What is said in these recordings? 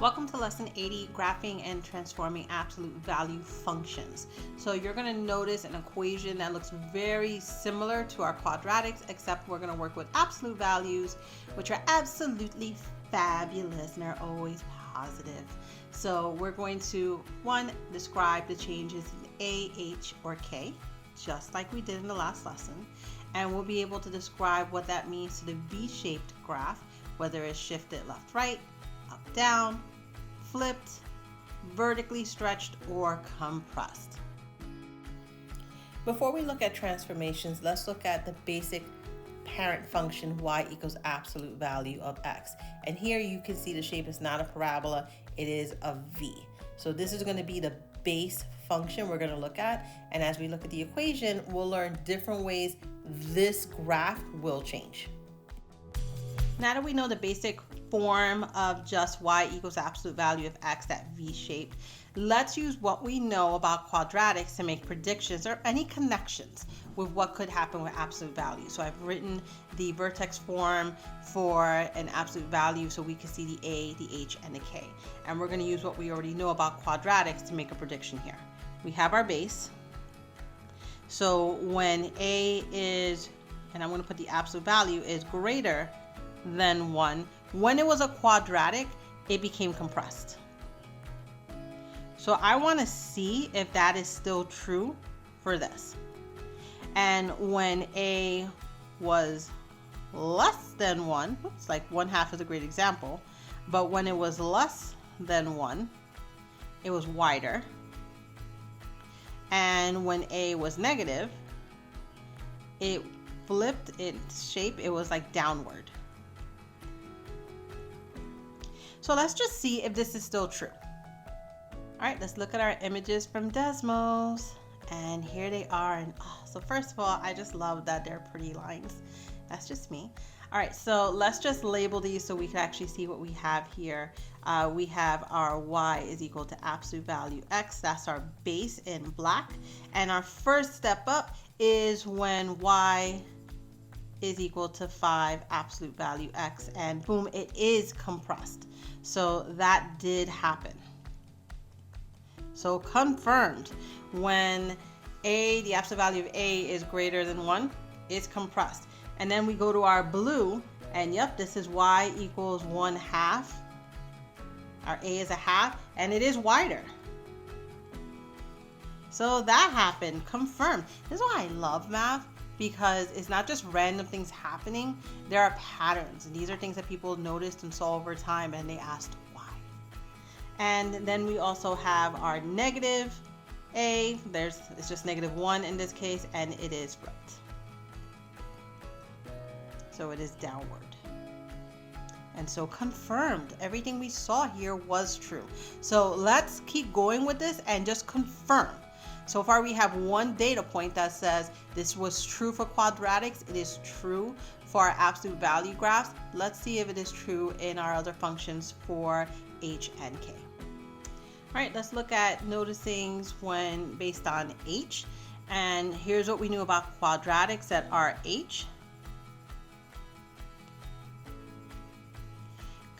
Welcome to lesson 80, graphing and transforming absolute value functions. So you're going to notice an equation that looks very similar to our quadratics, except we're going to work with absolute values, which are absolutely fabulous and are always positive. So we're going to, one, describe the changes in A, H, or K, just like we did in the last lesson. And we'll be able to describe what that means to the V-shaped graph, whether it's shifted left, right, up, down, flipped, vertically stretched, or compressed. Before we look at transformations, let's look at the basic parent function y equals absolute value of x. And here you can see the shape is not a parabola, it is a V. So this is going to be the base function we're going to look at. And as we look at the equation, we'll learn different ways this graph will change. Now that we know the basic form of just y equals absolute value of x, that V shape, let's use what we know about quadratics to make predictions or any connections with what could happen with absolute value. So I've written the vertex form for an absolute value so we can see the A, the H, and the K. And we're going to use what we already know about quadratics to make a prediction here. We have our base. So when A is, and I'm going to put the absolute value, is greater than 1, when it was a quadratic, it became compressed. So I want to see if that is still true for this. And when A was less than 1, oops, like 1/2 is a great example, but when it was less than 1, it was wider. And when A was negative, it flipped its shape, it was like downward. So let's just see if this is still true. All right, let's look at our images from Desmos. And here they are. And so first of all, I just love that they're pretty lines. That's just me. All right, so let's just label these so we can actually see what we have here. We have our y is equal to absolute value x. That's our base in black. And our first step up is when y is equal to 5 absolute value x. And boom, it is compressed. So that did happen. So confirmed, when A, the absolute value of A is greater than 1, it's compressed. And then we go to our blue, and yep, this is y equals 1/2. Our A is 1/2, and it is wider. So that happened, confirmed. This is why I love math, because it's not just random things happening, there are patterns. And these are things that people noticed and saw over time, and they asked why. And then we also have our negative A. It's just -1 in this case, and it is flipped. So it is downward. And so confirmed, everything we saw here was true. So let's keep going with this and just confirm. So far we have one data point that says this was true for quadratics. It is true for our absolute value graphs. Let's see if it is true in our other functions for H and K. All right, let's look at noticings when based on H. And here's what we knew about quadratics, that our H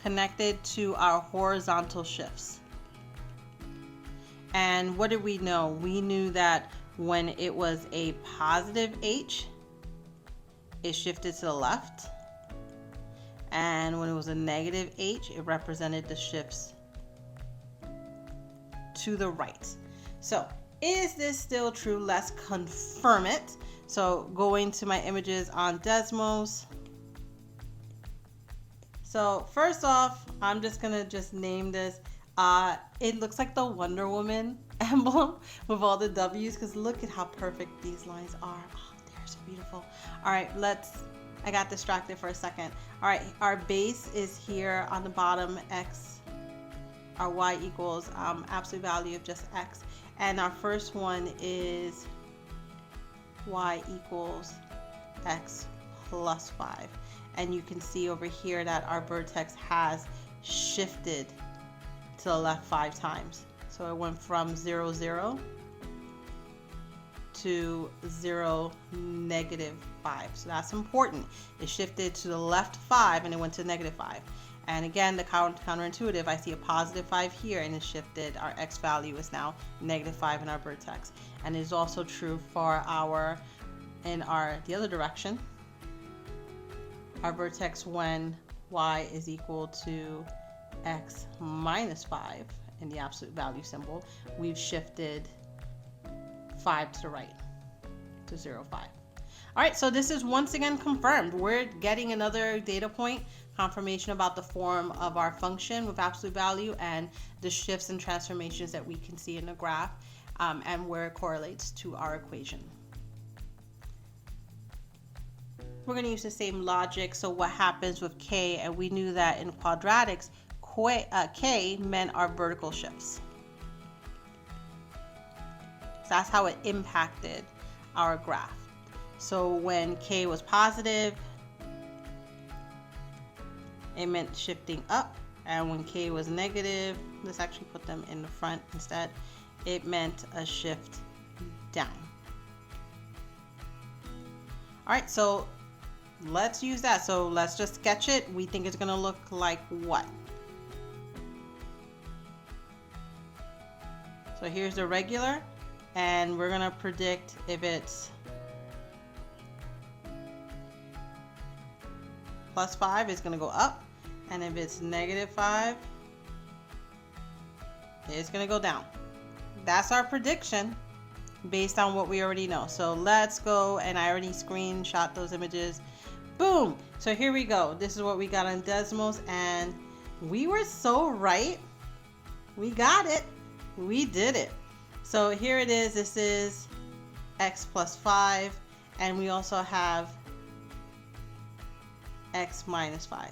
connected to our horizontal shifts. And what did we know? We knew that when it was a positive H, it shifted to the left. And when it was a negative H, it represented the shifts to the right. So is this still true? Let's confirm it. So going to my images on Desmos. So first off, I'm just gonna name this. It looks like the Wonder Woman emblem with all the W's, because look at how perfect these lines are. Oh, they're so beautiful. All right, I got distracted for a second. All right, our base is here on the bottom, x. Our y equals absolute value of just x. And our first one is y equals x plus 5. And you can see over here that our vertex has shifted to the left 5 times. So it went from 0, 0 to 0, -5. So that's important. It shifted to the left 5 and it went to -5. And again, the counterintuitive, I see a positive 5 here and it's shifted. Our x value is now negative 5 in our vertex. And it is also true for the other direction. Our vertex when y is equal to x minus 5 in the absolute value symbol, we've shifted 5 to the right to 0, 5. All right, so this is once again confirmed. We're getting another data point, confirmation about the form of our function with absolute value and the shifts and transformations that we can see in the graph, and where it correlates to our equation. We're going to use the same logic. So what happens with k, and we knew that in quadratics, k meant our vertical shifts. So that's how it impacted our graph. So when k was positive, it meant shifting up, and when k was negative, let's actually put them in the front instead, it meant a shift down. All right, so let's use that. So let's just sketch it. We think it's going to look like what? So here's the regular, and we're going to predict if it's plus 5, it's going to go up, and if it's negative 5, it's going to go down. That's our prediction based on what we already know. So let's go, and I already screenshot those images. Boom! So here we go. This is what we got on Desmos, and we were so right. We got it. We did it. So here it is. This is x plus 5, and we also have x minus 5.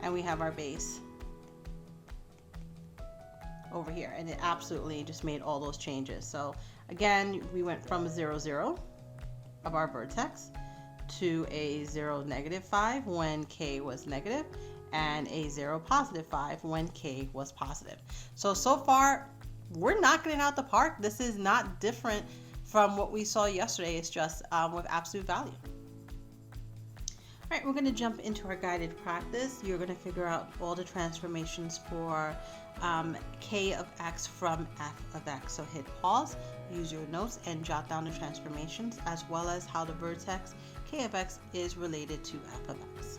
And we have our base over here, and it absolutely just made all those changes. So again, we went from 0, 0 of our vertex to a 0, negative 5 when k was negative, and a 0, positive 5 when k was positive. So far, we're knocking it out the park. This is not different from what we saw yesterday. It's just with absolute value. All right, we're going to jump into our guided practice. You're going to figure out all the transformations for k of x from f of x. So hit pause, use your notes, and jot down the transformations, as well as how the vertex k of x is related to f of x.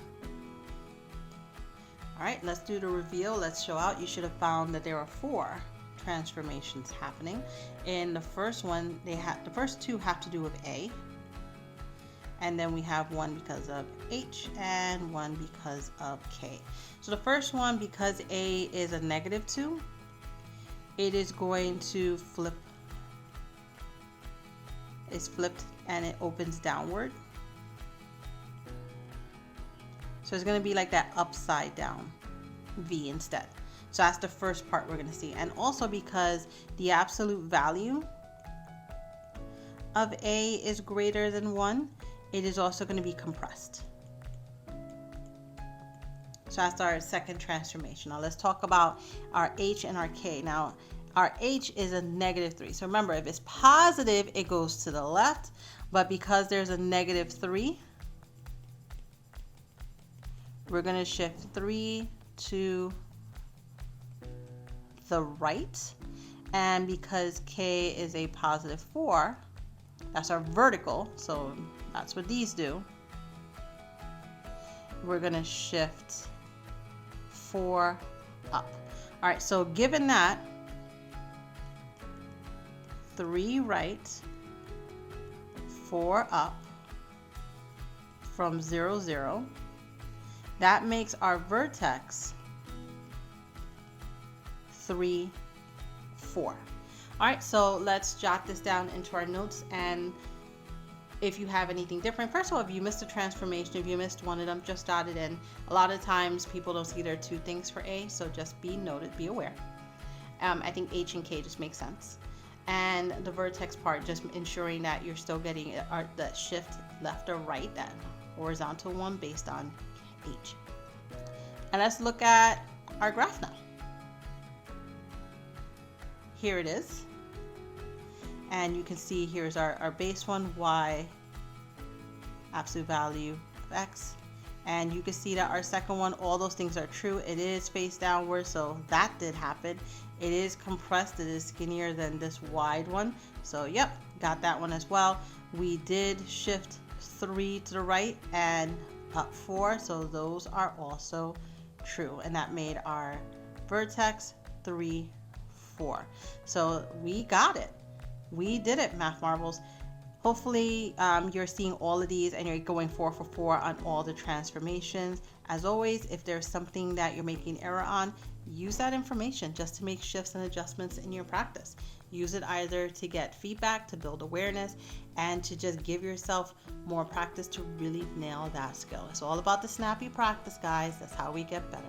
All right, let's do the reveal. Let's show out. You should have found that there are 4 transformations happening. In the first one, the first 2 have to do with a, and then we have one because of h and one because of k. So the first one, because a is a negative 2, it is going to flip. It's flipped and it opens downward. So it's going to be like that upside down V instead. So that's the first part we're going to see. And also because the absolute value of a is greater than 1, it is also going to be compressed. So that's our second transformation. Now let's talk about our h and our k. Now our h is a negative 3. So remember, if it's positive, it goes to the left. But because there's a negative 3, we're going to shift 3 to the right. And because k is a positive 4, that's our vertical, so that's what these do, we're going to shift 4 up. All right, so given that, 3 right, 4 up from 0, 0, that makes our vertex 3, 4. All right, so let's jot this down into our notes, and if you have anything different, first of all, if you missed a transformation, if you missed one of them, just jot it in. A lot of times people don't see there are 2 things for a, so just be noted, be aware. I think h and k just make sense. And the vertex part, just ensuring that you're still getting the shift left or right, that horizontal one based on h. And let's look at our graph now. Here it is. And you can see here's our base one, y absolute value of x. And you can see that our second one, all those things are true. It is face downward, so that did happen. It is compressed, it is skinnier than this wide one. So yep, got that one as well. We did shift 3 to the right and up 4, so those are also true. And that made our vertex 3, 4. So we got it. We did it, Math Marbles. Hopefully you're seeing all of these and you're going 4 for 4 on all the transformations. As always, if there's something that you're making error on, use that information just to make shifts and adjustments in your practice. Use it either to get feedback, to build awareness, and to just give yourself more practice to really nail that skill. It's all about the snappy practice, guys. That's how we get better.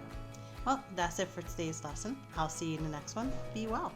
Well, that's it for today's lesson. I'll see you in the next one. Be well.